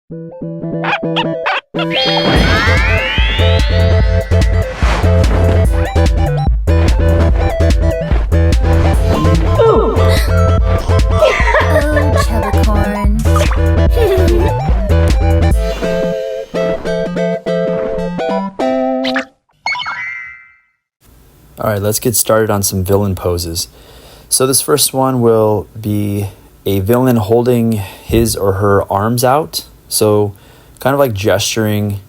Oh, chubbicorn. Alright, let's get started on some villain poses. So this first one will be a villain holding his or her arms out. So kind of like gesturing,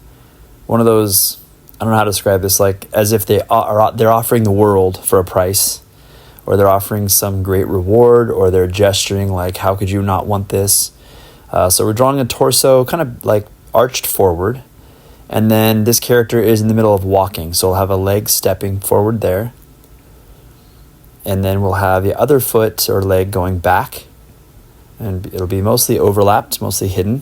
one of those, I don't know how to describe this, like as if they're offering the world for a price, or they're offering some great reward, or they're gesturing like, how could you not want this? So we're drawing a torso kind of like arched forward, and then this character is in the middle of walking, so we'll have a leg stepping forward there, and then we'll have the other foot or leg going back, and it'll be mostly overlapped, mostly hidden.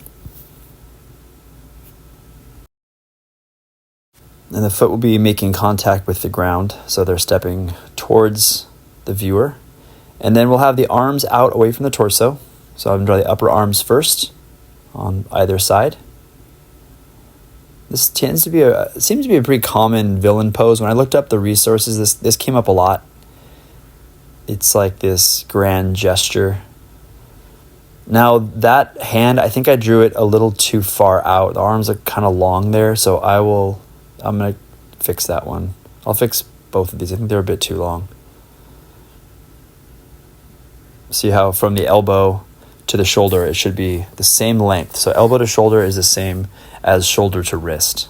And the foot will be making contact with the ground, so they're stepping towards the viewer. And then we'll have the arms out away from the torso. So I'm going to draw the upper arms first on either side. This seems to be a pretty common villain pose. When I looked up the resources, this came up a lot. It's like this grand gesture. Now that hand, I think I drew it a little too far out. The arms are kind of long there, so I'm going to fix that one. I'll fix both of these. I think they're a bit too long. See how from the elbow to the shoulder, it should be the same length. So elbow to shoulder is the same as shoulder to wrist.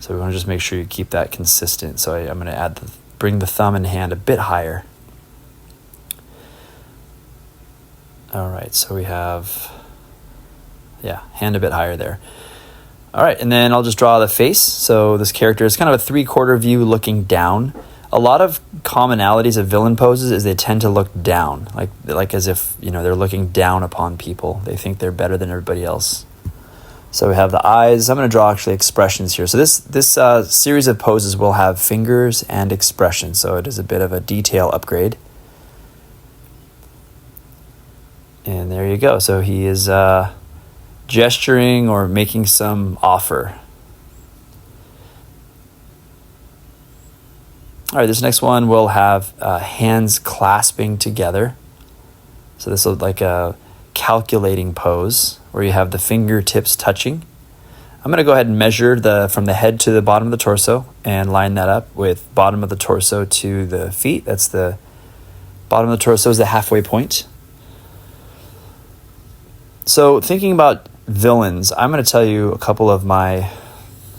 So we want to just make sure you keep that consistent. So I'm going to bring the thumb and hand a bit higher. All right, so we have, hand a bit higher there. All right, and then I'll just draw the face. So this character is kind of a 3/4 view looking down. A lot of commonalities of villain poses is they tend to look down, like as if, they're looking down upon people. They think they're better than everybody else. So we have the eyes. I'm going to draw actually expressions here. So this series of poses will have fingers and expressions. So it is a bit of a detail upgrade. And there you go. So he is gesturing or making some offer. All right, this next one will have hands clasping together. So this is like a calculating pose where you have the fingertips touching. I'm going to go ahead and measure from the head to the bottom of the torso and line that up with bottom of the torso to the feet. That's the bottom of the torso is the halfway point. So thinking about villains, I'm going to tell you a couple of my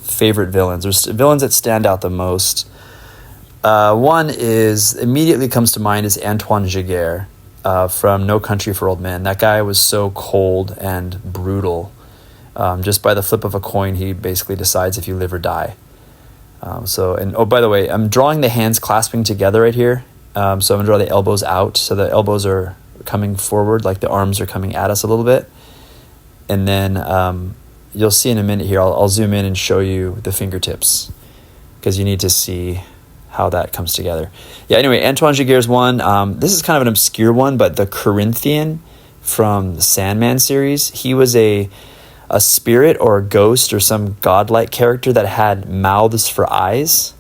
favorite villains. There's villains that stand out the most. One immediately comes to mind is Antoine Giguère from No Country for Old Men. That guy was so cold and brutal. Just by the flip of a coin, he basically decides if you live or die. By the way, I'm drawing the hands clasping together right here. So I'm going to draw the elbows out. So the elbows are coming forward, like the arms are coming at us a little bit. And then you'll see in a minute here, I'll zoom in and show you the fingertips because you need to see how that comes together. Yeah, anyway, Antoine Giguère's one. This is kind of an obscure one, but the Corinthian from the Sandman series, he was a spirit or a ghost or some godlike character that had mouths for eyes,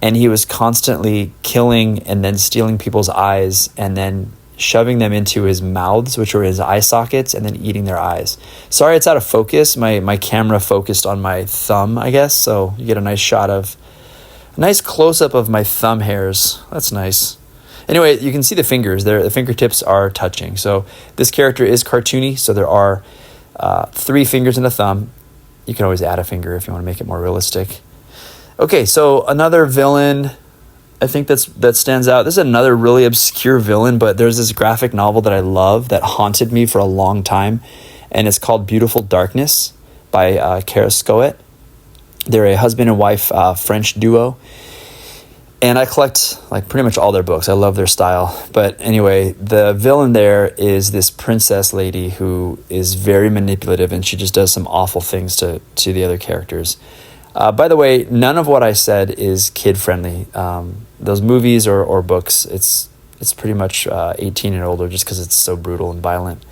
and he was constantly killing and then stealing people's eyes and then shoving them into his mouths, which were his eye sockets, and then eating their eyes. Sorry, it's out of focus. My camera focused on my thumb, I guess, so you get a nice close-up of my thumb hairs. That's nice. Anyway, you can see the fingers there. The fingertips are touching. So this character is cartoony, so there are 3 fingers and a thumb. You can always add a finger if you want to make it more realistic. Okay, so another villain I think that stands out. This is another really obscure villain, but there's this graphic novel that I love that haunted me for a long time, and it's called Beautiful Darkness by Carrascoët. They're a husband and wife French duo, and I collect like pretty much all their books. I love their style. But anyway, the villain there is this princess lady who is very manipulative, and she just does some awful things to the other characters. By the way, none of what I said is kid-friendly. Those movies or books, it's pretty much 18 and older just because it's so brutal and violent.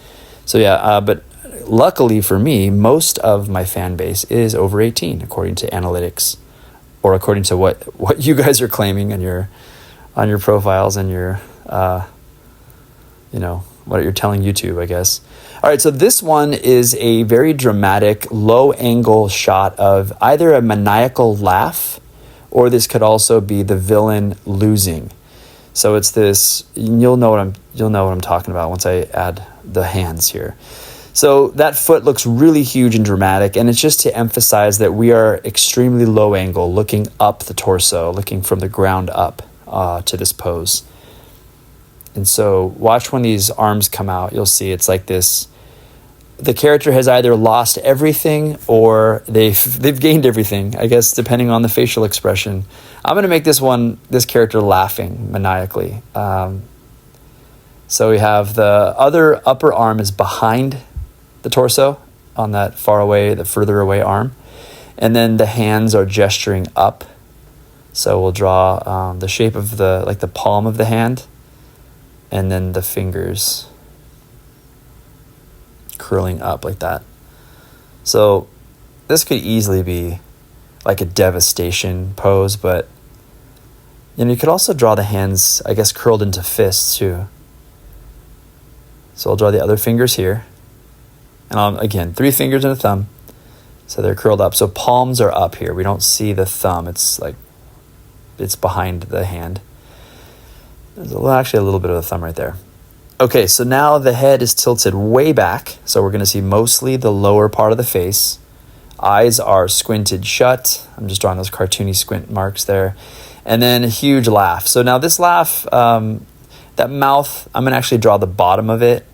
So yeah, but luckily for me, most of my fan base is over 18, according to analytics, or according to what you guys are claiming on your profiles and your what you're telling YouTube, I guess. All right, so this one is a very dramatic low angle shot of either a maniacal laugh, or this could also be the villain losing. So it's this, you'll know what I'm talking about once I add the hands here. So that foot looks really huge and dramatic, and it's just to emphasize that we are extremely low angle, looking up the torso, looking from the ground up to this pose. And so watch when these arms come out, you'll see it's like this. The character has either lost everything or they've gained everything, I guess, depending on the facial expression. I'm going to make this character laughing maniacally. So we have the other upper arm is behind the torso on that the further away arm. And then the hands are gesturing up. So we'll draw the shape of the palm of the hand, and then the fingers curling up like that. So this could easily be like a devastation pose, but you could also draw the hands, I guess, curled into fists too. So I'll draw the other fingers here. And again, 3 fingers and a thumb. So they're curled up. So palms are up here. We don't see the thumb. It's behind the hand. There's actually a little bit of the thumb right there. Okay, so now the head is tilted way back. So we're going to see mostly the lower part of the face. Eyes are squinted shut. I'm just drawing those cartoony squint marks there. And then a huge laugh. So now this laugh, that mouth, I'm going to actually draw the bottom of it.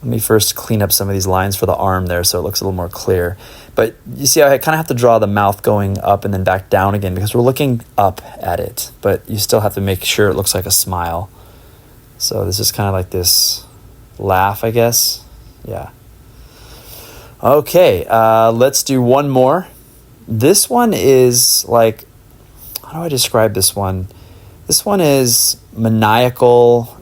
Let me first clean up some of these lines for the arm there so it looks a little more clear. But you see, I kind of have to draw the mouth going up and then back down again because we're looking up at it. But you still have to make sure it looks like a smile. So this is kind of like this laugh, I guess. Yeah. Okay, let's do one more. This one is like, how do I describe this one? This one is maniacal.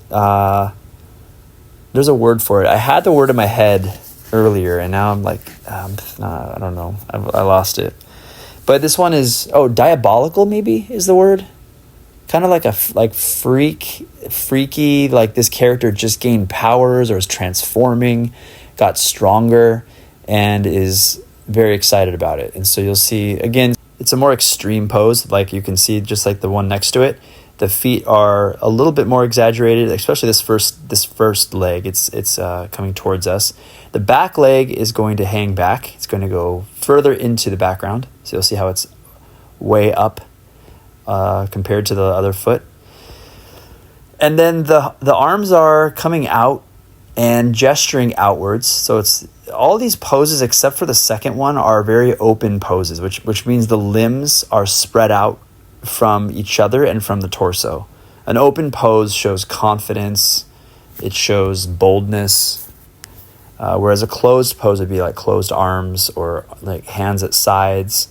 There's a word for it. I had the word in my head earlier, and now I'm like, I don't know. I lost it. But this one is, diabolical maybe is the word. Kind of like freaky, like this character just gained powers or is transforming, got stronger, and is very excited about it. And so you'll see, again, it's a more extreme pose. Like you can see just like the one next to it. The feet are a little bit more exaggerated, especially this first leg. It's coming towards us. The back leg is going to hang back. It's going to go further into the background. So you'll see how it's way up compared to the other foot. And then the arms are coming out and gesturing outwards. So it's all these poses except for the second one are very open poses, which means the limbs are spread out from each other and from the torso. An open pose shows confidence. It shows boldness. Whereas a closed pose would be like closed arms or like hands at sides,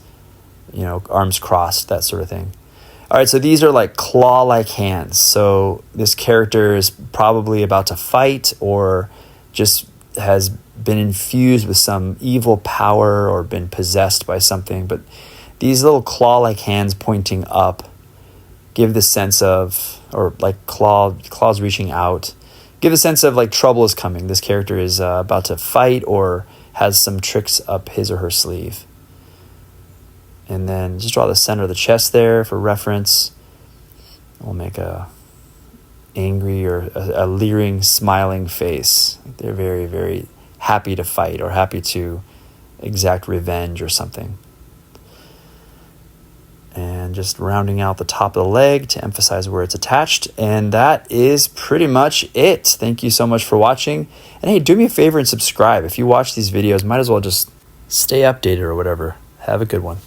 arms crossed, that sort of thing. All right, so these are like claw-like hands. So this character is probably about to fight or just has been infused with some evil power or been possessed by something. But these little claw-like hands pointing up give the sense of, or like claws reaching out, give the sense of like trouble is coming. This character is about to fight or has some tricks up his or her sleeve. And then just draw the center of the chest there for reference. We'll make a angry or a leering, smiling face. They're very, very happy to fight or happy to exact revenge or something. And just rounding out the top of the leg to emphasize where it's attached. And that is pretty much it. Thank you so much for watching. And hey, do me a favor and subscribe. If you watch these videos, might as well just stay updated or whatever. Have a good one.